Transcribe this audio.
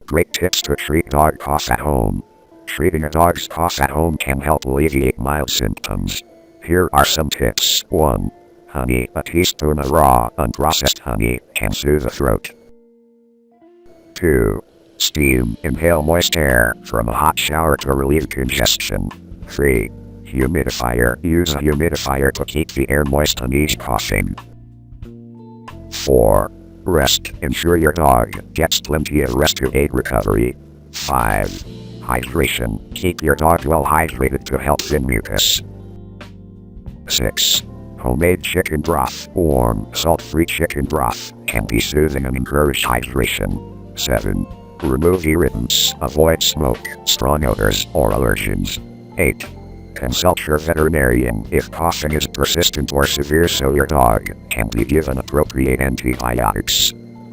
Great tips to treat dog cough at home. Treating a dog's cough at home can help alleviate mild symptoms. Here are some tips. 1. Honey. A teaspoon of raw, unprocessed honey can soothe the throat. 2. Steam. Inhale moist air from a hot shower to relieve congestion. 3. Humidifier. Use a humidifier to keep the air moist and ease coughing. 4. Rest. Ensure your dog gets plenty of rest to aid recovery. 5. Hydration. Keep your dog well hydrated to help thin mucus. 6. Homemade chicken broth. Warm, salt-free chicken broth can be soothing and encourage hydration. 7. Remove irritants. Avoid smoke, strong odors, or allergens. 8. Consult your veterinarian if coughing is persistent or severe so your dog can be given appropriate antibiotics.